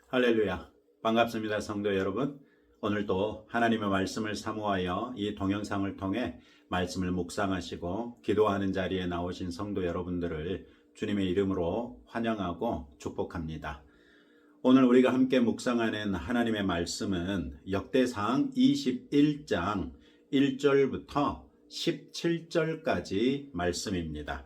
할렐루야. 반갑습니다, 성도 여러분. 오늘도 하나님의 말씀을 사모하여 이 동영상을 통해 말씀을 묵상하시고 기도하는 자리에 나오신 성도 여러분들을 주님의 이름으로 환영하고 축복합니다. 오늘 우리가 함께 묵상하는 하나님의 말씀은 역대상 21장 1절부터 17절까지 말씀입니다.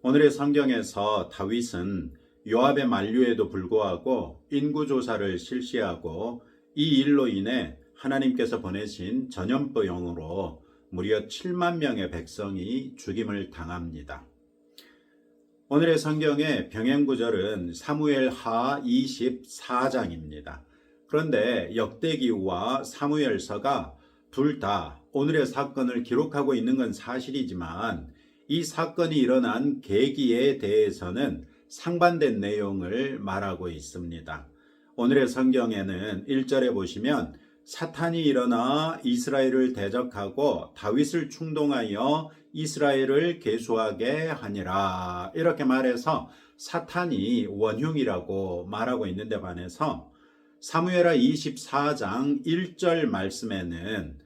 오늘의 성경에서 다윗은 요압의 만류에도 불구하고 인구조사를 실시하고 이 일로 인해 하나님께서 보내신 전염병으로 무려 7만 명의 백성이 죽임을 당합니다. 오늘의 성경의 병행구절은 사무엘하 24장입니다. 그런데 역대기와 사무엘서가 둘 다 오늘의 사건을 기록하고 있는 건 사실이지만 이 사건이 일어난 계기에 대해서는 상반된 내용을 말하고 있습니다. 오늘의 성경에는 1절에 보시면 사탄이 일어나 이스라엘을 대적하고 다윗을 충동하여 이스라엘을 계수하게 하니라 이렇게 말해서 사탄이 원흉이라고 말하고 있는데 반해서 사무엘하 24장 1절 말씀에는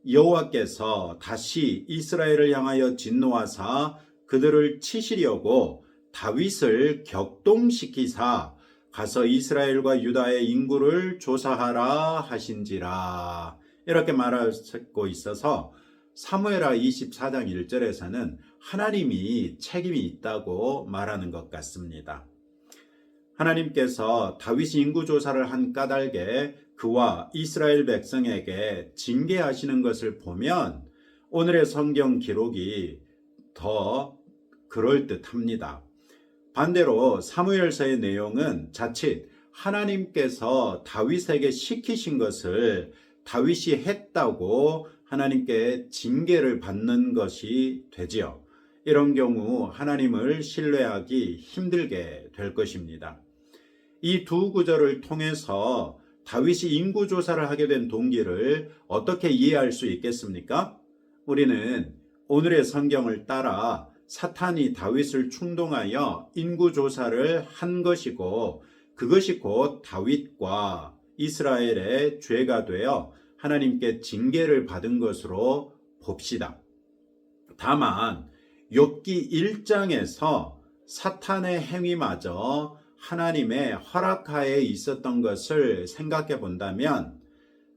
여호와께서 다시 이스라엘을 향하여 진노하사 그들을 치시려고 다윗을 격동시키사 가서 이스라엘과 유다의 인구를 조사하라 하신지라 이렇게 말하고 있어서 사무엘하 24장 1절에서는 하나님이 책임이 있다고 말하는 것 같습니다. 하나님께서 다윗이 인구조사를 한 까닭에 그와 이스라엘 백성에게 징계하시는 것을 보면 오늘의 성경 기록이 더 그럴듯합니다. 반대로 사무엘서의 내용은 자칫 하나님께서 다윗에게 시키신 것을 다윗이 했다고 하나님께 징계를 받는 것이 되지요. 이런 경우 하나님을 신뢰하기 힘들게 될 것입니다. 이 두 구절을 통해서 다윗이 인구조사를 하게 된 동기를 어떻게 이해할 수 있겠습니까? 우리는 오늘의 성경을 따라 사탄이 다윗을 충동하여 인구조사를 한 것이고 그것이 곧 다윗과 이스라엘의 죄가 되어 하나님께 징계를 받은 것으로 봅시다. 다만 욥기 1장에서 사탄의 행위마저 하나님의 허락하에 있었던 것을 생각해 본다면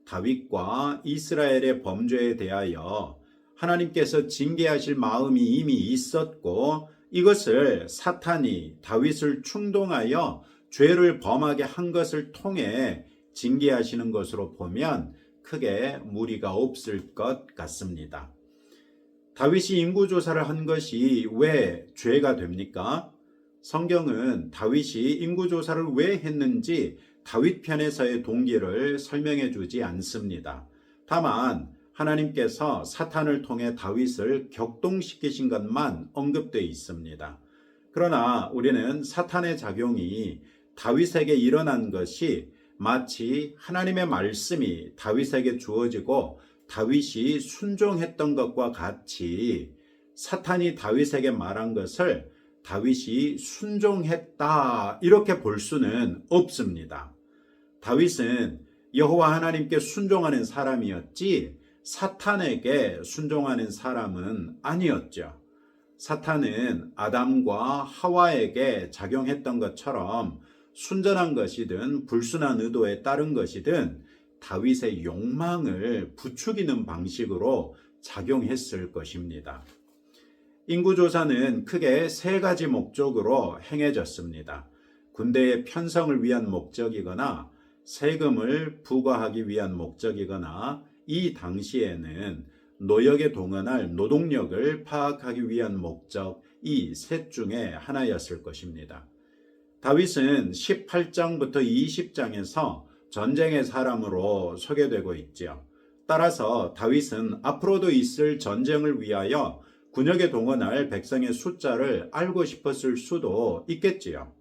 다윗과 이스라엘의 범죄에 대하여 하나님께서 징계하실 마음이 이미 있었고 이것을 사탄이 다윗을 충동하여 죄를 범하게 한 것을 통해 징계하시는 것으로 보면 크게 무리가 없을 것 같습니다. 다윗이 인구조사를 한 것이 왜 죄가 됩니까? 성경은 다윗이 인구조사를 왜 했는지 다윗 편에서의 동기를 설명해 주지 않습니다. 다만 하나님께서 사탄을 통해 다윗을 격동시키신 것만 언급되어 있습니다. 그러나 우리는 사탄의 작용이 다윗에게 일어난 것이 마치 하나님의 말씀이 다윗에게 주어지고 다윗이 순종했던 것과 같이 사탄이 다윗에게 말한 것을 다윗이 순종했다 이렇게 볼 수는 없습니다. 다윗은 여호와 하나님께 순종하는 사람이었지 사탄에게 순종하는 사람은 아니었죠. 사탄은 아담과 하와에게 작용했던 것처럼 순전한 것이든 불순한 의도에 따른 것이든 다윗의 욕망을 부추기는 방식으로 작용했을 것입니다. 인구조사는 크게 세 가지 목적으로 행해졌습니다. 군대의 편성을 위한 목적이거나 세금을 부과하기 위한 목적이거나 이 당시에는 노역에 동원할 노동력을 파악하기 위한 목적 이 셋 중에 하나였을 것입니다. 다윗은 18장부터 20장에서 전쟁의 사람으로 소개되고 있지요. 따라서 다윗은 앞으로도 있을 전쟁을 위하여 군역에 동원할 백성의 숫자를 알고 싶었을 수도 있겠지요.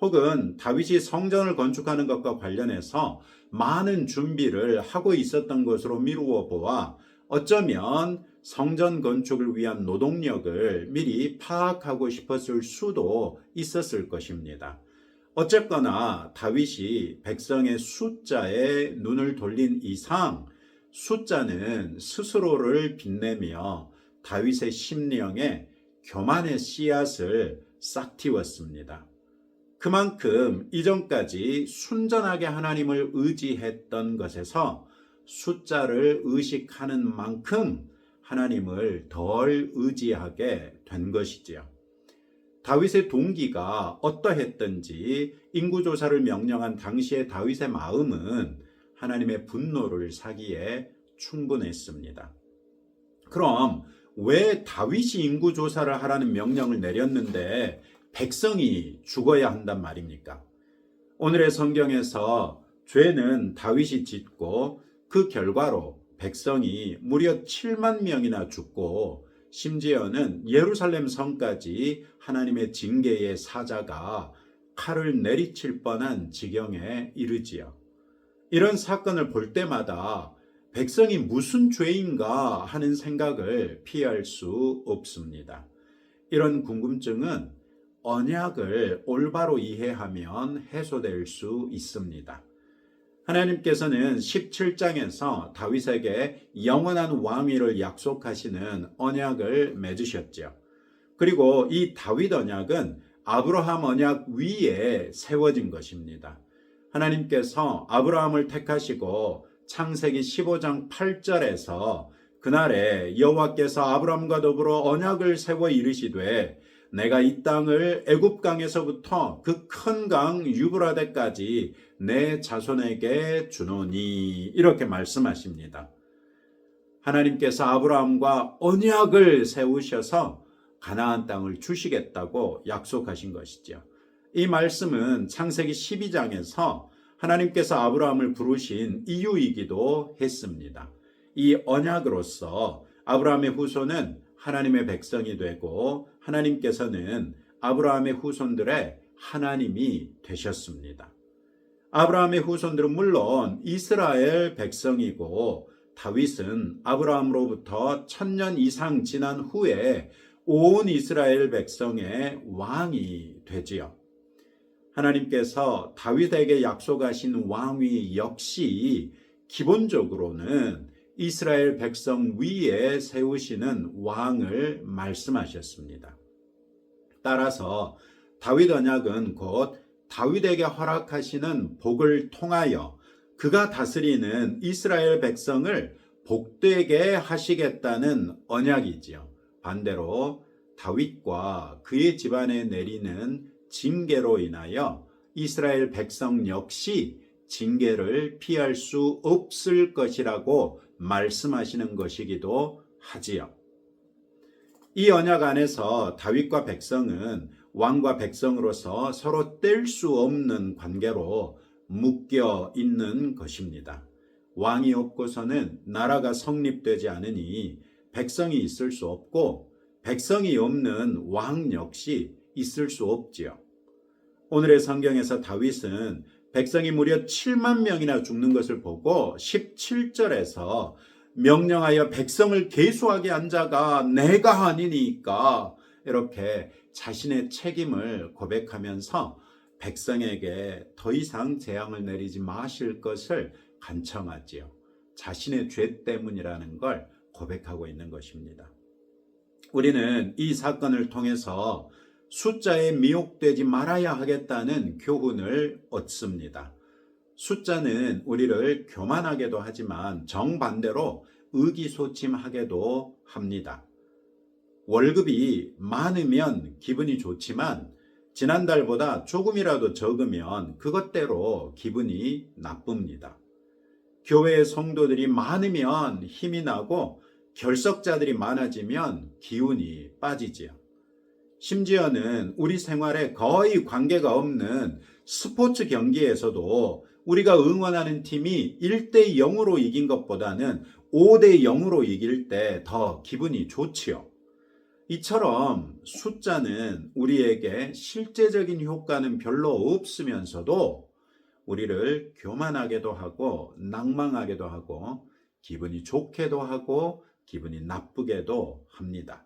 혹은 다윗이 성전을 건축하는 것과 관련해서 많은 준비를 하고 있었던 것으로 미루어 보아 어쩌면 성전 건축을 위한 노동력을 미리 파악하고 싶었을 수도 있었을 것입니다. 어쨌거나 다윗이 백성의 숫자에 눈을 돌린 이상 숫자는 스스로를 빛내며 다윗의 심령에 교만의 씨앗을 싹 틔웠습니다. 그만큼 이전까지 순전하게 하나님을 의지했던 것에서 숫자를 의식하는 만큼 하나님을 덜 의지하게 된 것이지요. 다윗의 동기가 어떠했던지 인구조사를 명령한 당시의 다윗의 마음은 하나님의 분노를 사기에 충분했습니다. 그럼 왜 다윗이 인구조사를 하라는 명령을 내렸는데 백성이 죽어야 한단 말입니까? 오늘의 성경에서 죄는 다윗이 짓고 그 결과로 백성이 무려 7만 명이나 죽고 심지어는 예루살렘 성까지 하나님의 징계의 사자가 칼을 내리칠 뻔한 지경에 이르지요. 이런 사건을 볼 때마다 백성이 무슨 죄인가 하는 생각을 피할 수 없습니다. 이런 궁금증은 언약을 올바로 이해하면 해소될 수 있습니다. 하나님께서는 17장에서 다윗에게 영원한 왕위를 약속하시는 언약을 맺으셨죠. 그리고 이 다윗 언약은 아브라함 언약 위에 세워진 것입니다. 하나님께서 아브라함을 택하시고 창세기 15장 8절에서 그날에 여호와께서 아브라함과 더불어 언약을 세워 이르시되 내가 이 땅을 애굽강에서부터 그 큰 강 유브라데까지 내 자손에게 주노니 이렇게 말씀하십니다. 하나님께서 아브라함과 언약을 세우셔서 가나안 땅을 주시겠다고 약속하신 것이죠. 이 말씀은 창세기 12장에서 하나님께서 아브라함을 부르신 이유이기도 했습니다. 이 언약으로서 아브라함의 후손은 하나님의 백성이 되고 하나님께서는 아브라함의 후손들의 하나님이 되셨습니다. 아브라함의 후손들은 물론 이스라엘 백성이고 다윗은 아브라함으로부터 1000년 이상 지난 후에 온 이스라엘 백성의 왕이 되지요. 하나님께서 다윗에게 약속하신 왕위 역시 기본적으로는 이스라엘 백성 위에 세우시는 왕을 말씀하셨습니다. 따라서 다윗 언약은 곧 다윗에게 허락하시는 복을 통하여 그가 다스리는 이스라엘 백성을 복되게 하시겠다는 언약이지요. 반대로 다윗과 그의 집안에 내리는 징계로 인하여 이스라엘 백성 역시 징계를 피할 수 없을 것이라고 말씀하시는 것이기도 하지요. 이 언약 안에서 다윗과 백성은 왕과 백성으로서 서로 뗄 수 없는 관계로 묶여 있는 것입니다. 왕이 없고서는 나라가 성립되지 않으니 백성이 있을 수 없고 백성이 없는 왕 역시 있을 수 없지요. 오늘의 성경에서 다윗은 백성이 무려 7만 명이나 죽는 것을 보고 17절에서 명령하여 백성을 계수하게 한 자가 내가 아니니까 이렇게 자신의 책임을 고백하면서 백성에게 더 이상 재앙을 내리지 마실 것을 간청하지요. 자신의 죄 때문이라는 걸 고백하고 있는 것입니다. 우리는 이 사건을 통해서 숫자에 미혹되지 말아야 하겠다는 교훈을 얻습니다. 숫자는 우리를 교만하게도 하지만 정반대로 의기소침하게도 합니다. 월급이 많으면 기분이 좋지만 지난달보다 조금이라도 적으면 그것대로 기분이 나쁩니다. 교회의 성도들이 많으면 힘이 나고 결석자들이 많아지면 기운이 빠지지요. 심지어는 우리 생활에 거의 관계가 없는 스포츠 경기에서도 우리가 응원하는 팀이 1대 0으로 이긴 것보다는 5대 0으로 이길 때 더 기분이 좋지요. 이처럼 숫자는 우리에게 실제적인 효과는 별로 없으면서도 우리를 교만하게도 하고 낭망하게도 하고 기분이 좋게도 하고 기분이 나쁘게도 합니다.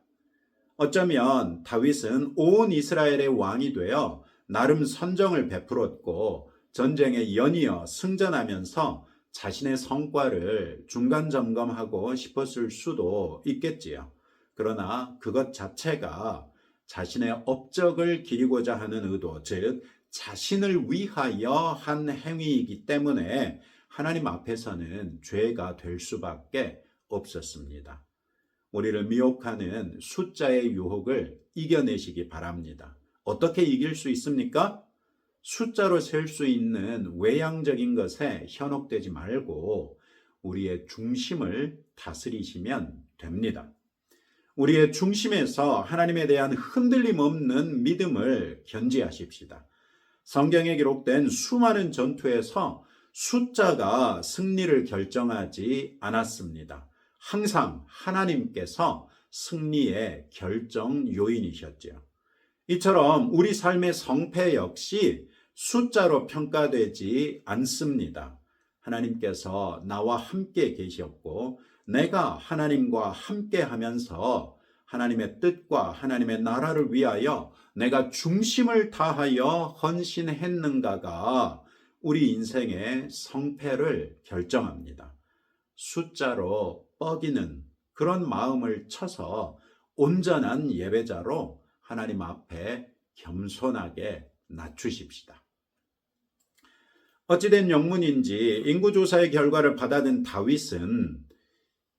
어쩌면 다윗은 온 이스라엘의 왕이 되어 나름 선정을 베풀었고 전쟁에 연이어 승전하면서 자신의 성과를 중간 점검하고 싶었을 수도 있겠지요. 그러나 그것 자체가 자신의 업적을 기리고자 하는 의도, 즉 자신을 위하여 한 행위이기 때문에 하나님 앞에서는 죄가 될 수밖에 없었습니다. 우리를 미혹하는 숫자의 유혹을 이겨내시기 바랍니다. 어떻게 이길 수 있습니까? 숫자로 셀 수 있는 외향적인 것에 현혹되지 말고 우리의 중심을 다스리시면 됩니다. 우리의 중심에서 하나님에 대한 흔들림 없는 믿음을 견지하십시다. 성경에 기록된 수많은 전투에서 숫자가 승리를 결정하지 않았습니다. 항상 하나님께서 승리의 결정 요인이셨죠. 이처럼 우리 삶의 성패 역시 숫자로 평가되지 않습니다. 하나님께서 나와 함께 계셨고 내가 하나님과 함께 하면서 하나님의 뜻과 하나님의 나라를 위하여 내가 중심을 다하여 헌신했는가가 우리 인생의 성패를 결정합니다. 숫자로 뻐기는 그런 마음을 쳐서 온전한 예배자로 하나님 앞에 겸손하게 낮추십시다. 어찌된 영문인지 인구조사의 결과를 받아든 다윗은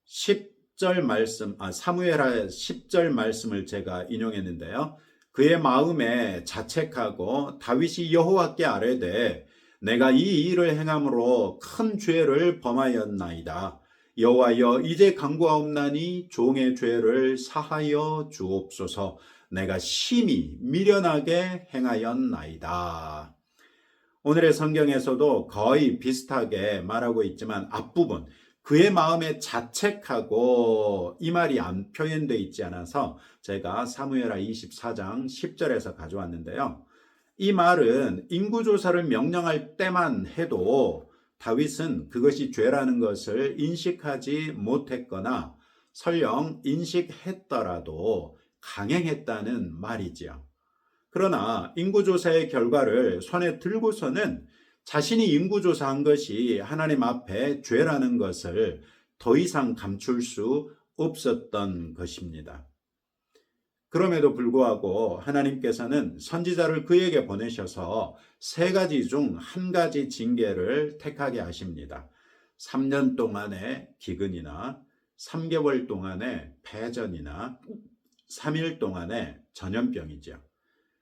10절 말씀, 사무엘하 10절 말씀을 제가 인용했는데요. 그의 마음에 자책하고 다윗이 여호와께 아뢰되 내가 이 일을 행함으로 큰 죄를 범하였나이다. 여호와여 이제 간구하옵나니 종의 죄를 사하여 주옵소서. 내가 심히 미련하게 행하였나이다. 오늘의 성경에서도 거의 비슷하게 말하고 있지만 앞부분 그의 마음에 자책하고 이 말이 안 표현되어 있지 않아서 제가 사무엘하 24장 10절에서 가져왔는데요. 이 말은 인구조사를 명령할 때만 해도 다윗은 그것이 죄라는 것을 인식하지 못했거나 설령 인식했더라도 강행했다는 말이지요. 그러나 인구조사의 결과를 손에 들고서는 자신이 인구조사한 것이 하나님 앞에 죄라는 것을 더 이상 감출 수 없었던 것입니다. 그럼에도 불구하고 하나님께서는 선지자를 그에게 보내셔서 세 가지 중 한 가지 징계를 택하게 하십니다. 3년 동안의 기근이나 3개월 동안의 패전이나 3일 동안의 전염병이죠.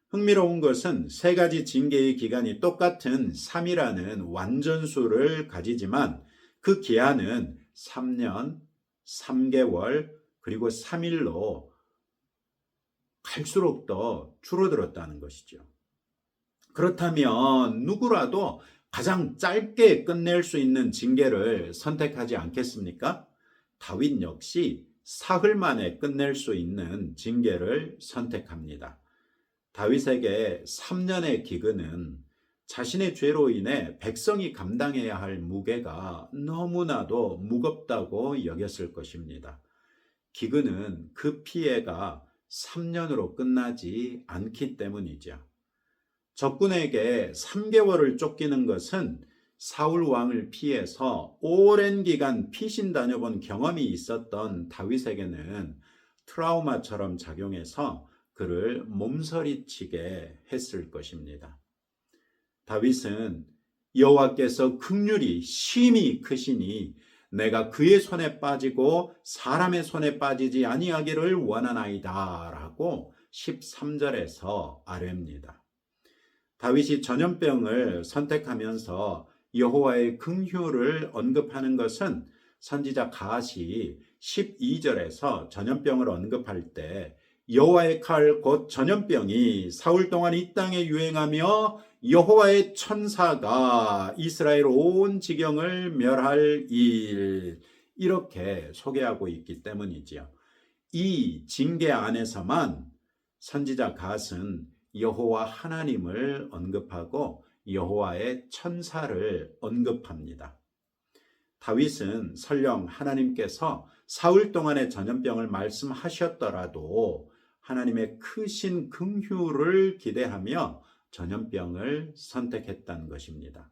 흥미로운 것은 세 가지 징계의 기간이 똑같은 3이라는 완전수를 가지지만 그 기한은 3년, 3개월, 그리고 3일로 갈수록 더 줄어들었다는 것이죠. 그렇다면 누구라도 가장 짧게 끝낼 수 있는 징계를 선택하지 않겠습니까? 다윗 역시 사흘 만에 끝낼 수 있는 징계를 선택합니다. 다윗에게 3년의 기근은 자신의 죄로 인해 백성이 감당해야 할 무게가 너무나도 무겁다고 여겼을 것입니다. 기근은 그 피해가 3년으로 끝나지 않기 때문이죠. 적군에게 3개월을 쫓기는 것은 사울 왕을 피해서 오랜 기간 피신 다녀본 경험이 있었던 다윗에게는 트라우마처럼 작용해서 그를 몸서리치게 했을 것입니다. 다윗은 여호와께서 긍휼이 심히 크시니 내가 그의 손에 빠지고 사람의 손에 빠지지 아니하기를 원하나이다 라고 13절에서 아뢰입니다. 다윗이 전염병을 선택하면서 여호와의 긍휼을 언급하는 것은 선지자 갓이 12절에서 전염병을 언급할 때 여호와의 칼 곧 전염병이 사흘 동안 이 땅에 유행하며 여호와의 천사가 이스라엘 온 지경을 멸할 일 이렇게 소개하고 있기 때문이지요. 이 징계 안에서만 선지자 갓은 여호와 하나님을 언급하고 여호와의 천사를 언급합니다. 다윗은 설령 하나님께서 사흘 동안의 전염병을 말씀하셨더라도 하나님의 크신 긍휼을 기대하며 전염병을 선택했다는 것입니다.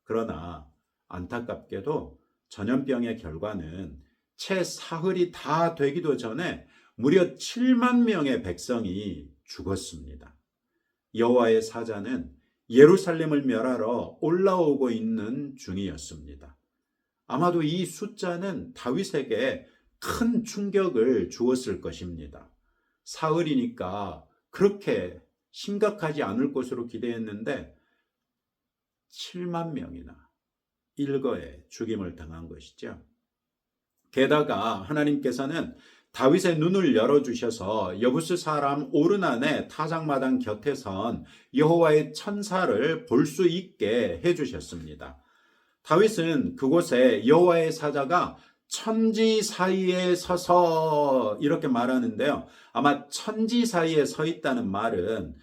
그러나 안타깝게도 전염병의 결과는 채 사흘이 다 되기도 전에 무려 7만 명의 백성이 죽었습니다. 여호와의 사자는 예루살렘을 멸하러 올라오고 있는 중이었습니다. 아마도 이 숫자는 다윗에게 큰 충격을 주었을 것입니다. 사흘이니까 그렇게 심각하지 않을 것으로 기대했는데 7만 명이나 일거에 죽임을 당한 것이죠. 게다가 하나님께서는 다윗의 눈을 열어주셔서 여부스 사람 오르난의 타작마당 곁에 선 여호와의 천사를 볼 수 있게 해주셨습니다. 다윗은 그곳에 여호와의 사자가 천지 사이에 서서 이렇게 말하는데요. 아마 천지 사이에 서 있다는 말은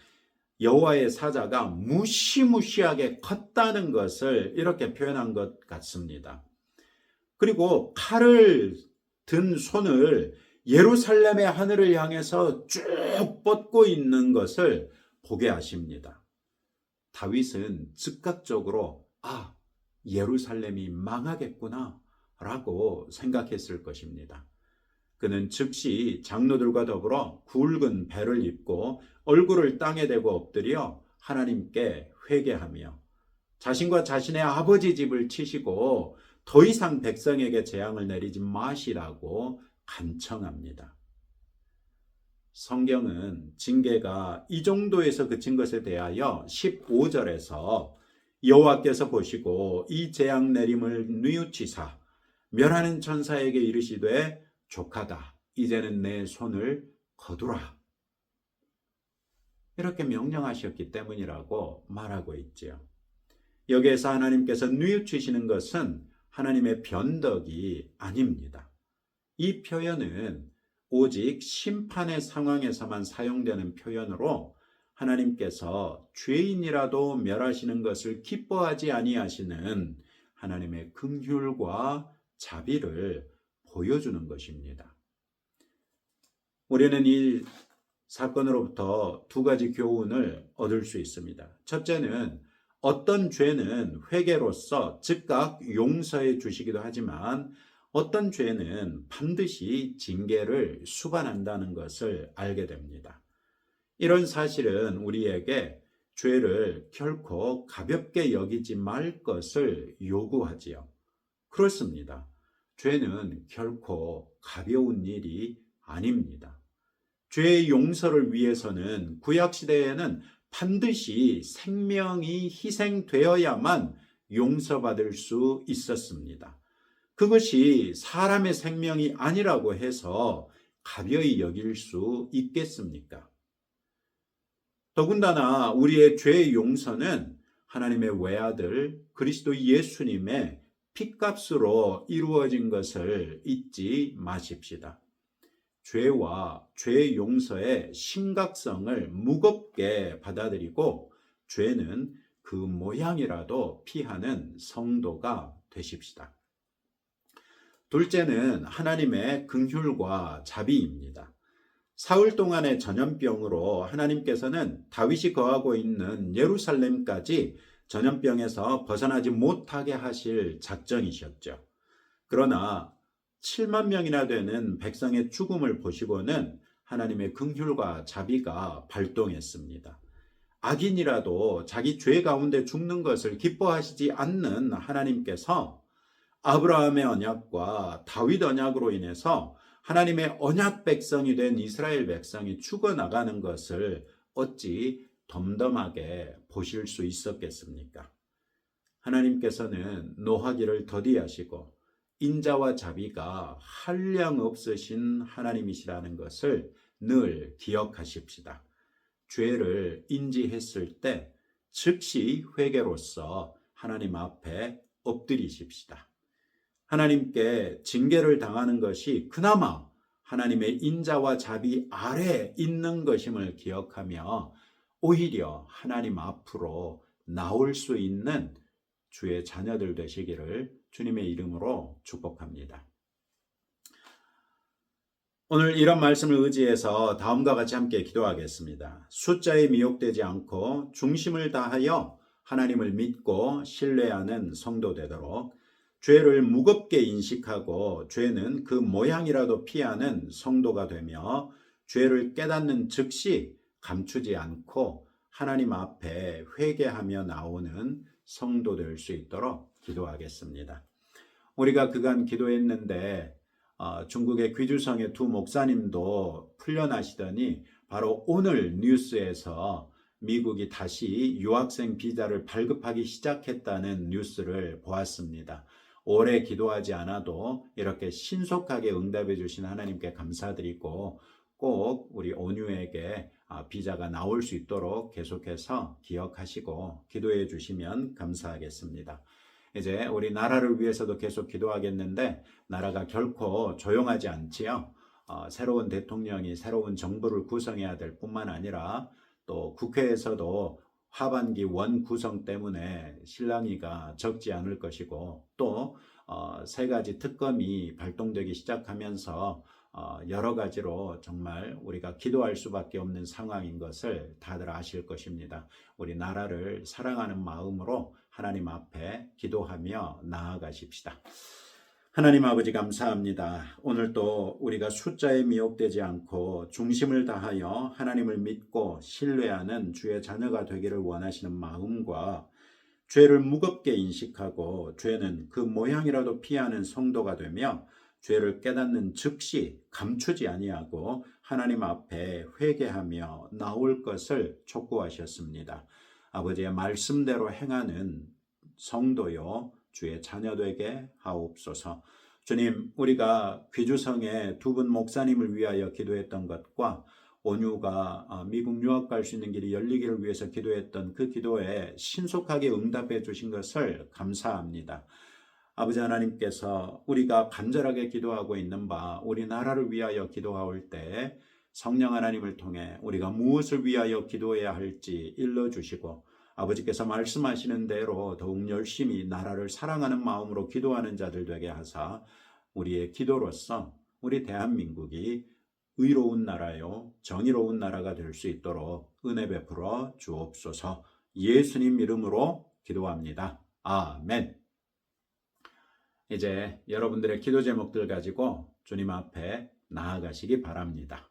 여호와의 사자가 무시무시하게 컸다는 것을 이렇게 표현한 것 같습니다. 그리고 칼을 든 손을 예루살렘의 하늘을 향해서 쭉 뻗고 있는 것을 보게 하십니다. 다윗은 즉각적으로 예루살렘이 망하겠구나 라고 생각했을 것입니다. 그는 즉시 장로들과 더불어 굵은 배를 입고 얼굴을 땅에 대고 엎드려 하나님께 회개하며 자신과 자신의 아버지 집을 치시고 더 이상 백성에게 재앙을 내리지 마시라고 간청합니다. 성경은 징계가 이 정도에서 그친 것에 대하여 15절에서 여호와께서 보시고 이 재앙 내림을 뉘우치사 멸하는 천사에게 이르시되 족하다 이제는 내 손을 거두라 이렇게 명령하셨기 때문이라고 말하고 있지요. 여기에서 하나님께서 뉘우치시는 것은 하나님의 변덕이 아닙니다. 이 표현은 오직 심판의 상황에서만 사용되는 표현으로 하나님께서 죄인이라도 멸하시는 것을 기뻐하지 아니하시는 하나님의 긍휼과 자비를 보여주는 것입니다. 우리는 이 사건으로부터 두 가지 교훈을 얻을 수 있습니다. 첫째는 어떤 죄는 회개로서 즉각 용서해 주시기도 하지만 어떤 죄는 반드시 징계를 수반한다는 것을 알게 됩니다. 이런 사실은 우리에게 죄를 결코 가볍게 여기지 말 것을 요구하지요. 그렇습니다. 죄는 결코 가벼운 일이 아닙니다. 죄의 용서를 위해서는 구약시대에는 반드시 생명이 희생되어야만 용서받을 수 있었습니다. 그것이 사람의 생명이 아니라고 해서 가벼이 여길 수 있겠습니까? 더군다나 우리의 죄의 용서는 하나님의 외아들 그리스도 예수님의 핏값으로 이루어진 것을 잊지 마십시다. 죄와 죄의 용서의 심각성을 무겁게 받아들이고 죄는 그 모양이라도 피하는 성도가 되십시다. 둘째는 하나님의 긍휼과 자비입니다. 사흘 동안의 전염병으로 하나님께서는 다윗이 거하고 있는 예루살렘까지 전염병에서 벗어나지 못하게 하실 작정이셨죠. 그러나 7만 명이나 되는 백성의 죽음을 보시고는 하나님의 긍휼과 자비가 발동했습니다. 악인이라도 자기 죄 가운데 죽는 것을 기뻐하시지 않는 하나님께서 아브라함의 언약과 다윗 언약으로 인해서 하나님의 언약 백성이 된 이스라엘 백성이 죽어나가는 것을 어찌 덤덤하게 보실 수 있었겠습니까? 하나님께서는 노하기를 더디하시고 인자와 자비가 한량없으신 하나님이시라는 것을 늘 기억하십시다. 죄를 인지했을 때 즉시 회개로서 하나님 앞에 엎드리십시다. 하나님께 징계를 당하는 것이 그나마 하나님의 인자와 자비 아래 있는 것임을 기억하며 오히려 하나님 앞으로 나올 수 있는 주의 자녀들 되시기를 주님의 이름으로 축복합니다. 오늘 이런 말씀을 의지해서 다음과 같이 함께 기도하겠습니다. 숫자에 미혹되지 않고 중심을 다하여 하나님을 믿고 신뢰하는 성도 되도록, 죄를 무겁게 인식하고 죄는 그 모양이라도 피하는 성도가 되며, 죄를 깨닫는 즉시 감추지 않고 하나님 앞에 회개하며 나오는 성도 될 수 있도록 기도하겠습니다. 우리가 그간 기도했는데 중국의 귀주성의 두 목사님도 풀려나시더니 바로 오늘 뉴스에서 미국이 다시 유학생 비자를 발급하기 시작했다는 뉴스를 보았습니다. 오래 기도하지 않아도 이렇게 신속하게 응답해 주신 하나님께 감사드리고, 꼭 우리 온유에게 비자가 나올 수 있도록 계속해서 기억하시고 기도해 주시면 감사하겠습니다. 이제 우리 나라를 위해서도 계속 기도하겠는데, 나라가 결코 조용하지 않지요. 새로운 대통령이 새로운 정부를 구성해야 될 뿐만 아니라 또 국회에서도 하반기 원 구성 때문에 실랑이가 적지 않을 것이고, 또 세 가지 특검이 발동되기 시작하면서 여러 가지로 정말 우리가 기도할 수밖에 없는 상황인 것을 다들 아실 것입니다. 우리 나라를 사랑하는 마음으로 하나님 앞에 기도하며 나아가십시다. 하나님 아버지 감사합니다. 오늘 또 우리가 숫자에 미혹되지 않고 중심을 다하여 하나님을 믿고 신뢰하는 주의 자녀가 되기를 원하시는 마음과, 죄를 무겁게 인식하고 죄는 그 모양이라도 피하는 성도가 되며, 죄를 깨닫는 즉시 감추지 아니하고 하나님 앞에 회개하며 나올 것을 촉구하셨습니다. 아버지의 말씀대로 행하는 성도요 주의 자녀되게 하옵소서. 주님, 우리가 귀주성의 두 분 목사님을 위하여 기도했던 것과 온유가 미국 유학 갈 수 있는 길이 열리기를 위해서 기도했던 그 기도에 신속하게 응답해 주신 것을 감사합니다. 아버지 하나님께서 우리가 간절하게 기도하고 있는 바, 우리 나라를 위하여 기도할 때 성령 하나님을 통해 우리가 무엇을 위하여 기도해야 할지 일러주시고, 아버지께서 말씀하시는 대로 더욱 열심히 나라를 사랑하는 마음으로 기도하는 자들 되게 하사, 우리의 기도로서 우리 대한민국이 의로운 나라요 정의로운 나라가 될 수 있도록 은혜 베풀어 주옵소서. 예수님 이름으로 기도합니다. 아멘. 이제 여러분들의 기도 제목들 가지고 주님 앞에 나아가시기 바랍니다.